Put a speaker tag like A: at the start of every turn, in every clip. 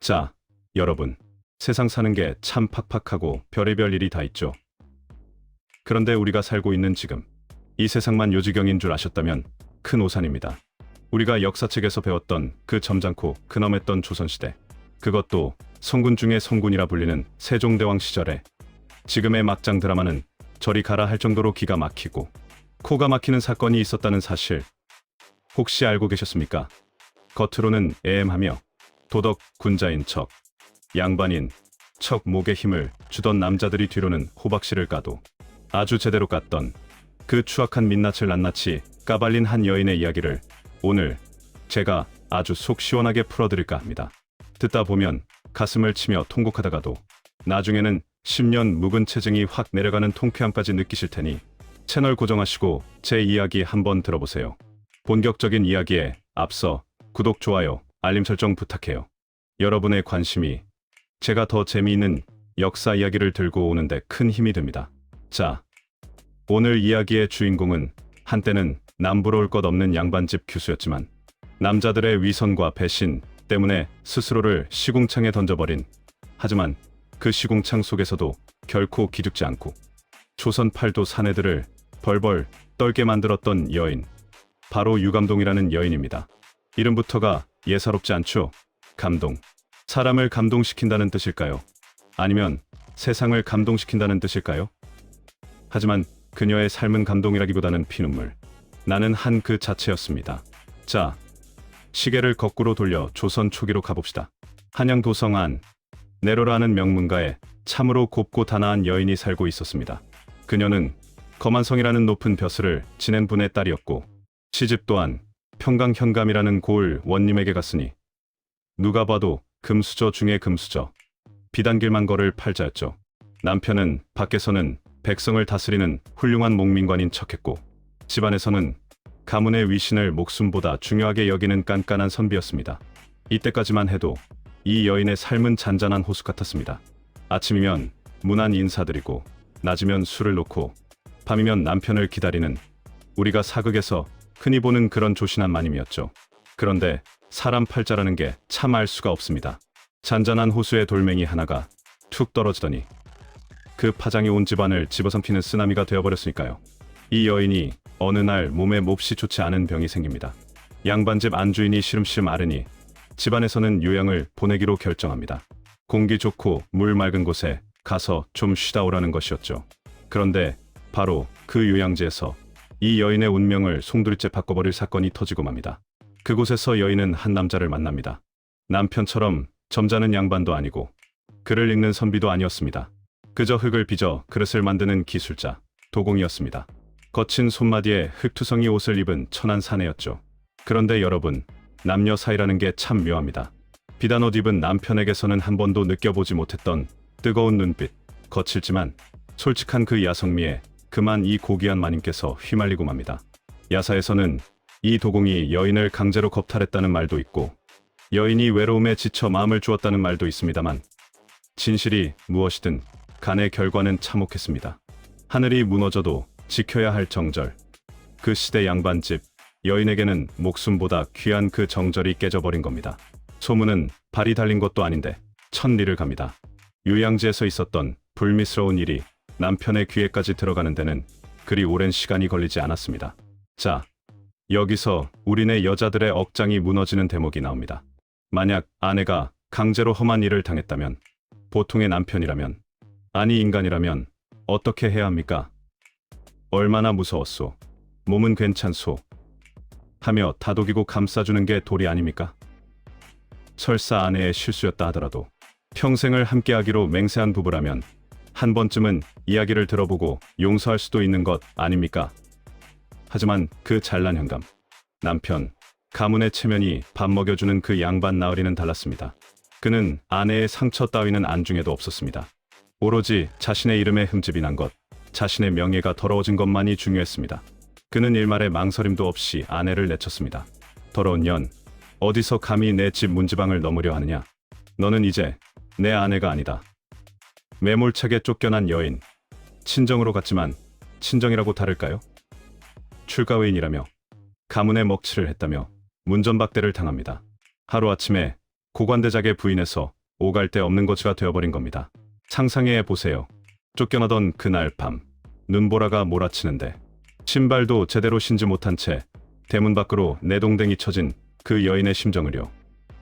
A: 자, 여러분, 세상 사는 게 참 팍팍하고 별의별 일이 다 있죠. 그런데 우리가 살고 있는 지금, 이 세상만 요지경인 줄 아셨다면 큰 오산입니다. 우리가 역사책에서 배웠던 그 점잖고 근엄했던 조선시대, 그것도 성군 중에 성군이라 불리는 세종대왕 시절에 지금의 막장 드라마는 저리 가라 할 정도로 기가 막히고 코가 막히는 사건이 있었다는 사실 혹시 알고 계셨습니까? 겉으로는 애엠하며 도덕 군자인 척, 양반인 척 목에 힘을 주던 남자들이 뒤로는 호박씨를 까도 아주 제대로 깠던 그 추악한 민낯을 낱낱이 까발린 한 여인의 이야기를 오늘 제가 아주 속 시원하게 풀어드릴까 합니다. 듣다 보면 가슴을 치며 통곡하다가도 나중에는 10년 묵은 체증이 확 내려가는 통쾌함까지 느끼실 테니 채널 고정하시고 제 이야기 한번 들어보세요. 본격적인 이야기에 앞서 구독, 좋아요, 알림 설정 부탁해요. 여러분의 관심이 제가 더 재미있는 역사 이야기를 들고 오는데 큰 힘이 됩니다. 자, 오늘 이야기의 주인공은 한때는 남부러울 것 없는 양반집 교수였지만 남자들의 위선과 배신 때문에 스스로를 시궁창에 던져버린, 하지만 그 시궁창 속에서도 결코 기죽지 않고 조선 팔도 사내들을 벌벌 떨게 만들었던 여인, 바로 유감동이라는 여인입니다. 이름부터가 예사롭지 않죠? 감동. 사람을 감동시킨다는 뜻일까요? 아니면 세상을 감동시킨다는 뜻일까요? 하지만 그녀의 삶은 감동이라기보다는 피눈물 나는 한 그 자체였습니다. 자, 시계를 거꾸로 돌려 조선 초기로 가봅시다. 한양 도성 안 내로라는 명문가에 참으로 곱고 단아한 여인이 살고 있었습니다. 그녀는 거만성이라는 높은 벼슬을 지낸 분의 딸이었고 시집 또한 평강현감이라는 고을 원님에게 갔으니 누가 봐도 금수저 중에 금수저, 비단길만 걸을 팔자였죠. 남편은 밖에서는 백성을 다스리는 훌륭한 목민관인 척했고 집안에서는 가문의 위신을 목숨보다 중요하게 여기는 깐깐한 선비였습니다. 이때까지만 해도 이 여인의 삶은 잔잔한 호수 같았습니다. 아침이면 문안 인사드리고 낮이면 술을 놓고 밤이면 남편을 기다리는, 우리가 사극에서 흔히 보는 그런 조신한 마님이었죠. 그런데 사람 팔자라는 게 참 알 수가 없습니다. 잔잔한 호수의 돌멩이 하나가 툭 떨어지더니 그 파장이 온 집안을 집어삼키는 쓰나미가 되어버렸으니까요. 이 여인이 어느 날 몸에 몹시 좋지 않은 병이 생깁니다. 양반집 안주인이 시름시름 앓으니 집안에서는 요양을 보내기로 결정합니다. 공기 좋고 물 맑은 곳에 가서 좀 쉬다 오라는 것이었죠. 그런데 바로 그 요양지에서 이 여인의 운명을 송두리째 바꿔버릴 사건이 터지고 맙니다. 그곳에서 여인은 한 남자를 만납니다. 남편처럼 점잖은 양반도 아니고 글을 읽는 선비도 아니었습니다. 그저 흙을 빚어 그릇을 만드는 기술자, 도공이었습니다. 거친 손마디에 흙투성이 옷을 입은 천한 사내였죠. 그런데 여러분, 남녀 사이라는 게 참 묘합니다. 비단 옷 입은 남편에게서는 한 번도 느껴보지 못했던 뜨거운 눈빛, 거칠지만 솔직한 그 야성미에 그만 이 고귀한 마님께서 휘말리고 맙니다. 야사에서는 이 도공이 여인을 강제로 겁탈했다는 말도 있고 여인이 외로움에 지쳐 마음을 주었다는 말도 있습니다만 진실이 무엇이든 간의 결과는 참혹했습니다. 하늘이 무너져도 지켜야 할 정절. 그 시대 양반집 여인에게는 목숨보다 귀한 그 정절이 깨져버린 겁니다. 소문은 발이 달린 것도 아닌데 천리를 갑니다. 요양지에서 있었던 불미스러운 일이 남편의 귀에까지 들어가는 데는 그리 오랜 시간이 걸리지 않았습니다. 자, 여기서 우리네 여자들의 억장이 무너지는 대목이 나옵니다. 만약 아내가 강제로 험한 일을 당했다면, 보통의 남편이라면, 아니 인간이라면 어떻게 해야 합니까? 얼마나 무서웠소. 몸은 괜찮소. 하며 다독이고 감싸주는 게 도리 아닙니까? 설사 아내의 실수였다 하더라도 평생을 함께하기로 맹세한 부부라면 한 번쯤은 이야기를 들어보고 용서할 수도 있는 것 아닙니까? 하지만 그 잘난 현감, 남편, 가문의 체면이 밥 먹여주는 그 양반 나으리는 달랐습니다. 그는 아내의 상처 따위는 안중에도 없었습니다. 오로지 자신의 이름에 흠집이 난 것, 자신의 명예가 더러워진 것만이 중요했습니다. 그는 일말의 망설임도 없이 아내를 내쳤습니다. 더러운 년, 어디서 감히 내 집 문지방을 넘으려 하느냐? 너는 이제 내 아내가 아니다. 매몰차게 쫓겨난 여인, 친정으로 갔지만 친정이라고 다를까요? 출가회인이라며 가문의 먹칠을 했다며 문전박대를 당합니다. 하루아침에 고관대작의 부인에서 오갈 데 없는 거지가 되어버린 겁니다. 상상해 보세요. 쫓겨나던 그날 밤, 눈보라가 몰아치는데 신발도 제대로 신지 못한 채 대문 밖으로 내동댕이 쳐진 그 여인의 심정을요.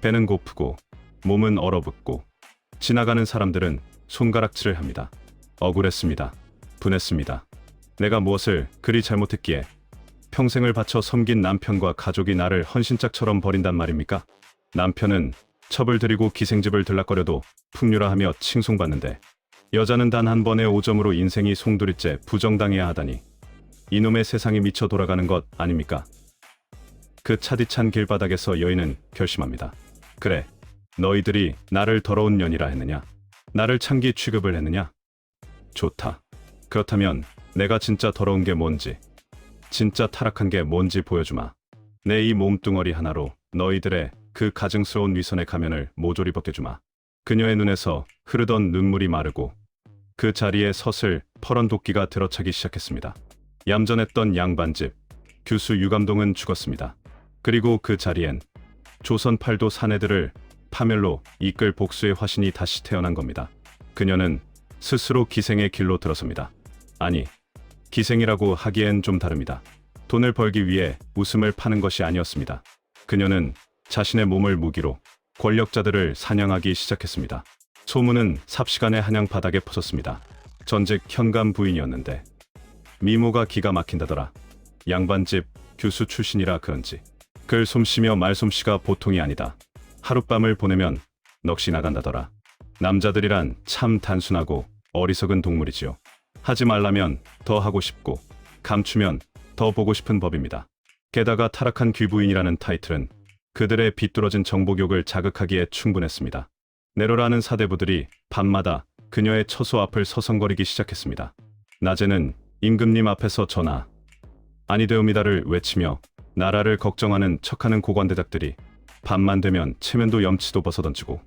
A: 배는 고프고 몸은 얼어붙고 지나가는 사람들은 손가락질을 합니다. 억울했습니다. 분했습니다. 내가 무엇을 그리 잘못했기에 평생을 바쳐 섬긴 남편과 가족이 나를 헌신짝처럼 버린단 말입니까? 남편은 첩을 들이고 기생집을 들락거려도 풍류라하며 칭송받는데 여자는 단 한 번의 오점으로 인생이 송두리째 부정당해야 하다니 이놈의 세상이 미쳐 돌아가는 것 아닙니까? 그 차디찬 길바닥에서 여인은 결심합니다. 그래, 너희들이 나를 더러운 년이라 했느냐? 나를 창기 취급을 했느냐? 좋다. 그렇다면 내가 진짜 더러운 게 뭔지, 진짜 타락한 게 뭔지 보여주마. 내 이 몸뚱어리 하나로 너희들의 그 가증스러운 위선의 가면을 모조리 벗겨주마. 그녀의 눈에서 흐르던 눈물이 마르고 그 자리에 서슬 퍼런 도끼가 들어차기 시작했습니다. 얌전했던 양반집 규수 유감동은 죽었습니다. 그리고 그 자리엔 조선 팔도 사내들을 파멸로 이끌 복수의 화신이 다시 태어난 겁니다. 그녀는 스스로 기생의 길로 들어섭니다. 아니, 기생이라고 하기엔 좀 다릅니다. 돈을 벌기 위해 웃음을 파는 것이 아니었습니다. 그녀는 자신의 몸을 무기로 권력자들을 사냥하기 시작했습니다. 소문은 삽시간에 한양 바닥에 퍼졌습니다. 전직 현감 부인이었는데 미모가 기가 막힌다더라. 양반집 규수 출신이라 그런지 글 솜씨며 말솜씨가 보통이 아니다. 하룻밤을 보내면 넋이 나간다더라. 남자들이란 참 단순하고 어리석은 동물이지요. 하지 말라면 더 하고 싶고 감추면 더 보고 싶은 법입니다. 게다가 타락한 귀부인이라는 타이틀은 그들의 비뚤어진 정복욕을 자극하기에 충분했습니다. 내로라는 사대부들이 밤마다 그녀의 처소 앞을 서성거리기 시작했습니다. 낮에는 임금님 앞에서 전하, 아니되옵니다를 외치며 나라를 걱정하는 척하는 고관대작들이 밤만 되면 체면도 염치도 벗어던지고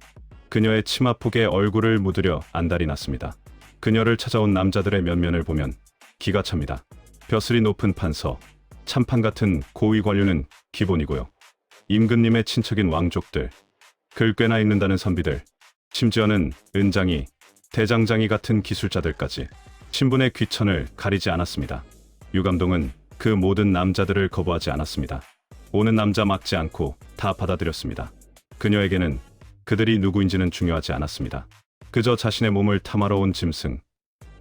A: 그녀의 치마폭에 얼굴을 묻으려 안달이 났습니다. 그녀를 찾아온 남자들의 면면을 보면 기가 찹니다. 벼슬이 높은 판서, 참판 같은 고위 관료는 기본이고요. 임금님의 친척인 왕족들, 글 꽤나 읽는다는 선비들, 심지어는 은장이, 대장장이 같은 기술자들까지 신분의 귀천을 가리지 않았습니다. 유감동은 그 모든 남자들을 거부하지 않았습니다. 오는 남자 막지 않고 다 받아들였습니다. 그녀에게는 그들이 누구인지는 중요하지 않았습니다. 그저 자신의 몸을 탐하러 온 짐승,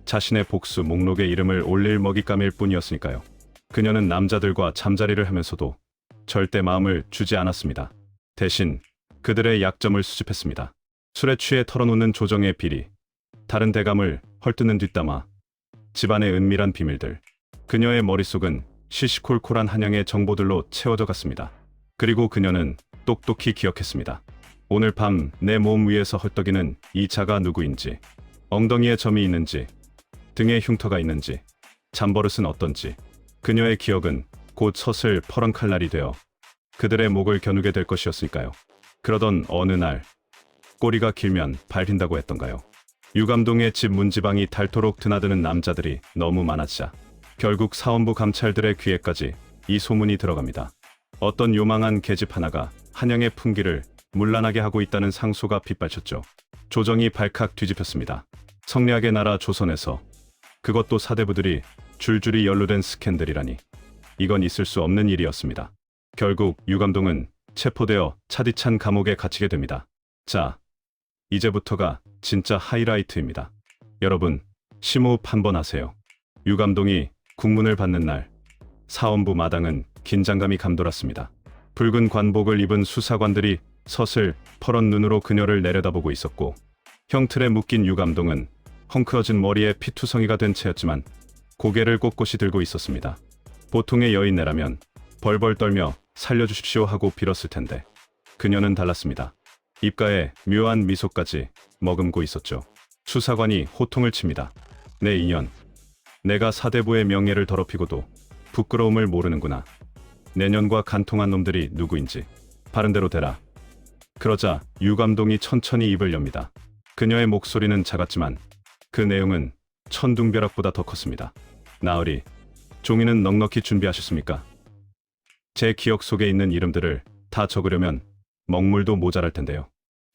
A: 자신의 복수 목록에 이름을 올릴 먹잇감일 뿐이었으니까요. 그녀는 남자들과 잠자리를 하면서도 절대 마음을 주지 않았습니다. 대신 그들의 약점을 수집했습니다. 술에 취해 털어놓는 조정의 비리, 다른 대감을 헐뜯는 뒷담화, 집안의 은밀한 비밀들. 그녀의 머릿속은 시시콜콜한 한양의 정보들로 채워져 갔습니다. 그리고 그녀는 똑똑히 기억했습니다. 오늘 밤 내 몸 위에서 헐떡이는 이 자가 누구인지, 엉덩이에 점이 있는지, 등에 흉터가 있는지, 잠버릇은 어떤지. 그녀의 기억은 곧 서슬 퍼런 칼날이 되어 그들의 목을 겨누게 될 것이었을까요? 그러던 어느 날 꼬리가 길면 밟힌다고 했던가요? 유감동의 집 문지방이 닳도록 드나드는 남자들이 너무 많아지자 결국 사원부 감찰들의 귀에까지 이 소문이 들어갑니다. 어떤 요망한 계집 하나가 한양의 풍기를 문란하게 하고 있다는 상소가 빗발쳤죠. 조정이 발칵 뒤집혔습니다. 성리학의 나라 조선에서, 그것도 사대부들이 줄줄이 연루된 스캔들이라니 이건 있을 수 없는 일이었습니다. 결국 유감동은 체포되어 차디찬 감옥에 갇히게 됩니다. 자, 이제부터가 진짜 하이라이트입니다. 여러분, 심호흡 한번 하세요. 유감동이 국문을 받는 날, 사원부 마당은 긴장감이 감돌았습니다. 붉은 관복을 입은 수사관들이 서슬 퍼런 눈으로 그녀를 내려다보고 있었고, 형틀에 묶인 유감동은 헝클어진 머리에 피투성이가 된 채였지만 고개를 꼿꼿이 들고 있었습니다. 보통의 여인네라면 벌벌 떨며 살려주십시오 하고 빌었을 텐데 그녀는 달랐습니다. 입가에 묘한 미소까지 머금고 있었죠. 수사관이 호통을 칩니다. 내 인연, 내가 사대부의 명예를 더럽히고도 부끄러움을 모르는구나. 내년과 간통한 놈들이 누구인지 바른대로 대라. 그러자 유감동이 천천히 입을 엽니다. 그녀의 목소리는 작았지만 그 내용은 천둥벼락보다 더 컸습니다. 나으리, 종이는 넉넉히 준비하셨습니까? 제 기억 속에 있는 이름들을 다 적으려면 먹물도 모자랄 텐데요.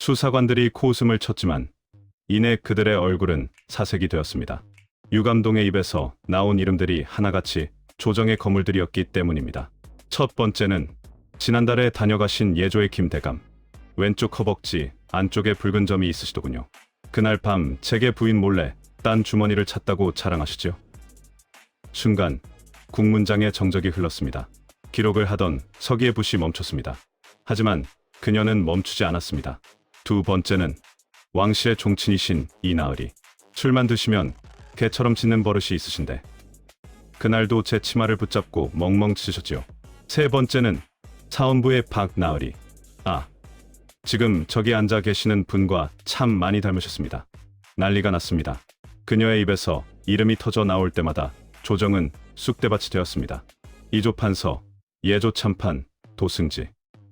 A: 수사관들이 코웃음을 쳤지만 이내 그들의 얼굴은 사색이 되었습니다. 유감동의 입에서 나온 이름들이 하나같이 조정의 거물들이었기 때문입니다. 첫 번째는 지난달에 다녀가신 예조의 김대감. 왼쪽 허벅지 안쪽에 붉은 점이 있으시더군요. 그날 밤 제게 부인 몰래 딴 주머니를 찾다고 자랑하시죠. 순간 국문장의 정적이 흘렀습니다. 기록을 하던 서기의 붓이 멈췄습니다. 하지만 그녀는 멈추지 않았습니다. 두 번째는 왕씨의 종친이신 이나으리. 술만 드시면 개처럼 짖는 버릇이 있으신데 그날도 제 치마를 붙잡고 멍멍 짖으셨지요. 세 번째는 사원부의 박나으리. 지금 저기 앉아 계시는 분과 참 많이 닮으셨습니다. 난리가 났습니다. 그녀의 입에서 이름이 터져 나올 때마다 조정은 쑥대밭이 되었습니다. 이조판서, 예조참판, 도승지.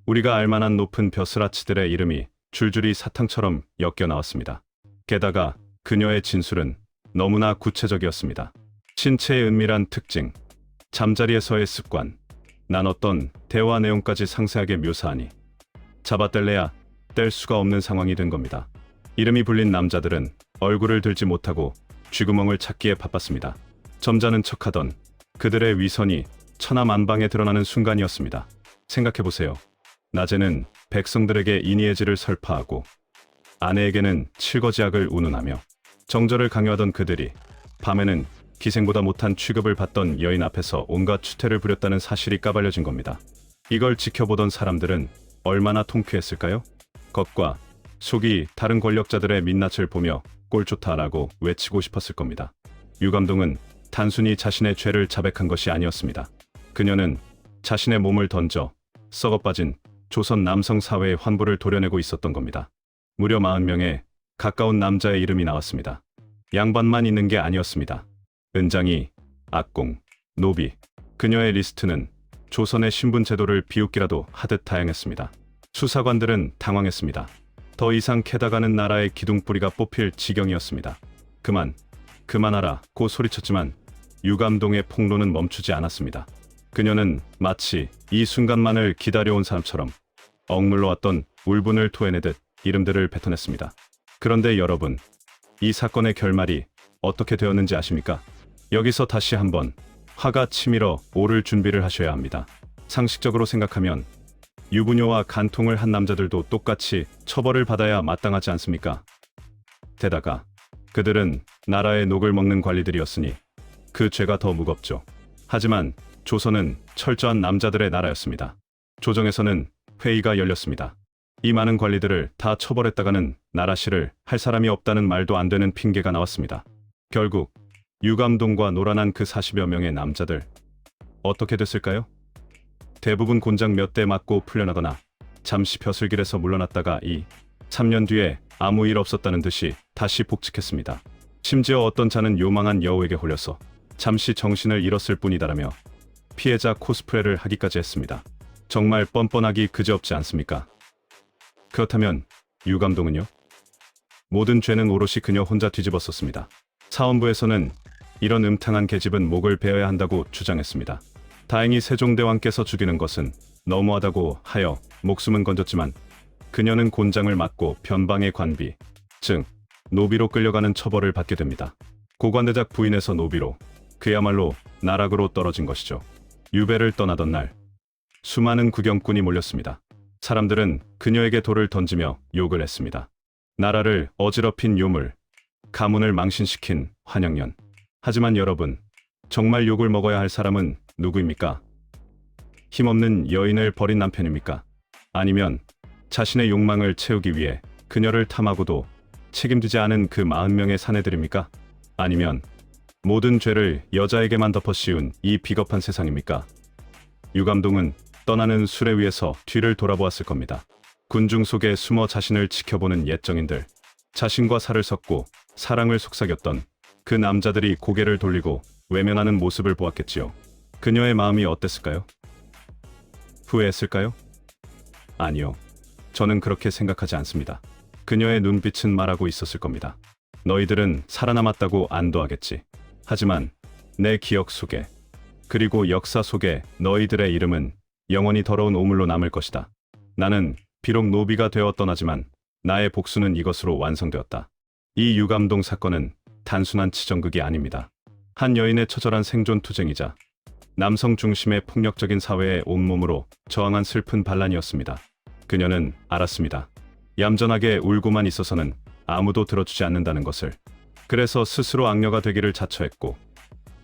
A: 우리가 알만한 높은 벼슬아치들의 이름이 줄줄이 사탕처럼 엮여 나왔습니다. 게다가 그녀의 진술은 너무나 구체적이었습니다. 신체의 은밀한 특징, 잠자리에서의 습관, 나눴던 대화 내용까지 상세하게 묘사하니 잡아뗄래야 뗄 수가 없는 상황이 된 겁니다. 이름이 불린 남자들은 얼굴을 들지 못하고 쥐구멍을 찾기에 바빴습니다. 점잖은 척하던 그들의 위선이 천하만방에 드러나는 순간이었습니다. 생각해보세요. 낮에는 백성들에게 인의의 질을 설파하고 아내에게는 칠거지약을 운운하며 정절을 강요하던 그들이 밤에는 기생보다 못한 취급을 받던 여인 앞에서 온갖 추태를 부렸다는 사실이 까발려진 겁니다. 이걸 지켜보던 사람들은 얼마나 통쾌했을까요? 겉과 속이 다른 권력자들의 민낯을 보며 꼴좋다라고 외치고 싶었을 겁니다. 유감동은 단순히 자신의 죄를 자백한 것이 아니었습니다. 그녀는 자신의 몸을 던져 썩어빠진 조선 남성 사회의 환부를 도려내고 있었던 겁니다. 무려 40명의 가까운 남자의 이름이 나왔습니다. 양반만 있는 게 아니었습니다. 은장이, 악공, 노비. 그녀의 리스트는 조선의 신분 제도를 비웃기라도 하듯 다양했습니다. 수사관들은 당황했습니다. 더 이상 캐다가는 나라의 기둥뿌리가 뽑힐 지경이었습니다. 그만하라 고 소리쳤지만 유감동의 폭로는 멈추지 않았습니다. 그녀는 마치 이 순간만을 기다려온 사람처럼 억눌러왔던 울분을 토해내듯 이름들을 뱉어냈습니다. 그런데 여러분, 이 사건의 결말이 어떻게 되었는지 아십니까? 여기서 다시 한번 화가 치밀어 오를 준비를 하셔야 합니다. 상식적으로 생각하면 유부녀와 간통을 한 남자들도 똑같이 처벌을 받아야 마땅하지 않습니까? 게다가 그들은 나라의 녹을 먹는 관리들이었으니 그 죄가 더 무겁죠. 하지만 조선은 철저한 남자들의 나라였습니다. 조정에서는 회의가 열렸습니다. 이 많은 관리들을 다 처벌했다가는 나라실을 할 사람이 없다는 말도 안 되는 핑계가 나왔습니다. 결국 유감동과 노란한 그 40여 명의 남자들 어떻게 됐을까요? 대부분 곤장 몇 대 맞고 풀려나거나 잠시 벼슬길에서 물러났다가 3년 뒤에 아무 일 없었다는 듯이 다시 복직했습니다. 심지어 어떤 자는 요망한 여우에게 홀려서 잠시 정신을 잃었을 뿐이다라며 피해자 코스프레를 하기까지 했습니다. 정말 뻔뻔하기 그지없지 않습니까? 그렇다면 유감동은요? 모든 죄는 오롯이 그녀 혼자 뒤집었었습니다. 사원부에서는 이런 음탕한 계집은 목을 베어야 한다고 주장했습니다. 다행히 세종대왕께서 죽이는 것은 너무하다고 하여 목숨은 건졌지만 그녀는 곤장을 맞고 변방의 관비, 즉 노비로 끌려가는 처벌을 받게 됩니다. 고관대작 부인에서 노비로, 그야말로 나락으로 떨어진 것이죠. 유배를 떠나던 날 수많은 구경꾼이 몰렸습니다. 사람들은 그녀에게 돌을 던지며 욕을 했습니다. 나라를 어지럽힌 요물, 가문을 망신시킨 환영년. 하지만 여러분, 정말 욕을 먹어야 할 사람은 누구입니까? 힘없는 여인을 버린 남편입니까? 아니면 자신의 욕망을 채우기 위해 그녀를 탐하고도 책임지지 않은 그 40명의 사내들입니까? 아니면 모든 죄를 여자에게만 덮어씌운 이 비겁한 세상입니까? 유감동은 떠나는 수레 위에서 뒤를 돌아보았을 겁니다. 군중 속에 숨어 자신을 지켜보는 옛정인들, 자신과 살을 섞고 사랑을 속삭였던 그 남자들이 고개를 돌리고 외면하는 모습을 보았겠지요. 그녀의 마음이 어땠을까요? 후회했을까요? 아니요. 저는 그렇게 생각하지 않습니다. 그녀의 눈빛은 말하고 있었을 겁니다. 너희들은 살아남았다고 안도하겠지. 하지만 내 기억 속에, 그리고 역사 속에 너희들의 이름은 영원히 더러운 오물로 남을 것이다. 나는 비록 노비가 되어 떠나지만 나의 복수는 이것으로 완성되었다. 이 유감동 사건은 단순한 치정극이 아닙니다. 한 여인의 처절한 생존 투쟁이자 남성 중심의 폭력적인 사회에 온몸으로 저항한 슬픈 반란이었습니다. 그녀는 알았습니다. 얌전하게 울고만 있어서는 아무도 들어주지 않는다는 것을. 그래서 스스로 악녀가 되기를 자처했고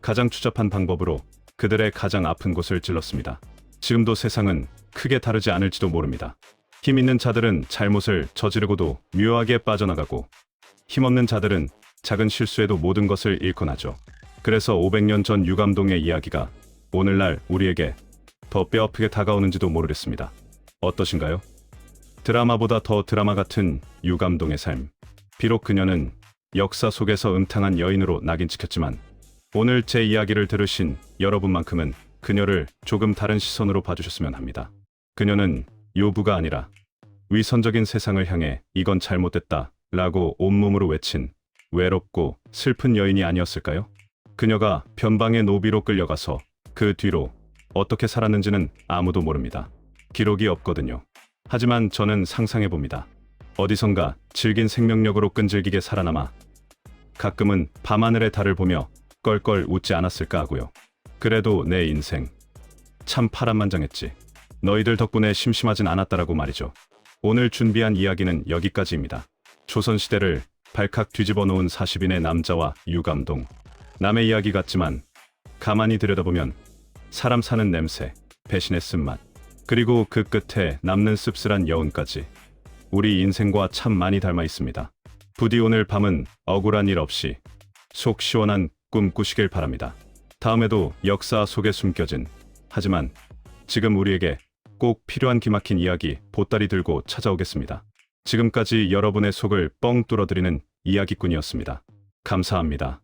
A: 가장 추잡한 방법으로 그들의 가장 아픈 곳을 찔렀습니다. 지금도 세상은 크게 다르지 않을지도 모릅니다. 힘 있는 자들은 잘못을 저지르고도 묘하게 빠져나가고 힘없는 자들은 작은 실수에도 모든 것을 잃곤 하죠. 그래서 500년 전 유감동의 이야기가 오늘날 우리에게 더 뼈아프게 다가오는지도 모르겠습니다. 어떠신가요? 드라마보다 더 드라마 같은 유감동의 삶. 비록 그녀는 역사 속에서 음탕한 여인으로 낙인 찍혔지만 오늘 제 이야기를 들으신 여러분만큼은 그녀를 조금 다른 시선으로 봐주셨으면 합니다. 그녀는 요부가 아니라 위선적인 세상을 향해 이건 잘못됐다 라고 온몸으로 외친 외롭고 슬픈 여인이 아니었을까요? 그녀가 변방의 노비로 끌려가서 그 뒤로 어떻게 살았는지는 아무도 모릅니다. 기록이 없거든요. 하지만 저는 상상해봅니다. 어디선가 질긴 생명력으로 끈질기게 살아남아 가끔은 밤하늘의 달을 보며 껄껄 웃지 않았을까 하고요. 그래도 내 인생 참 파란만장했지. 너희들 덕분에 심심하진 않았다라고 말이죠. 오늘 준비한 이야기는 여기까지입니다. 조선시대를 발칵 뒤집어 놓은 40인의 남자와 유감동. 남의 이야기 같지만 가만히 들여다보면 사람 사는 냄새, 배신의 쓴맛, 그리고 그 끝에 남는 씁쓸한 여운까지 우리 인생과 참 많이 닮아 있습니다. 부디 오늘 밤은 억울한 일 없이 속 시원한 꿈 꾸시길 바랍니다. 다음에도 역사 속에 숨겨진 하지만 지금 우리에게 꼭 필요한 기막힌 이야기 보따리 들고 찾아오겠습니다. 지금까지 여러분의 속을 뻥 뚫어드리는 이야기꾼이었습니다. 감사합니다.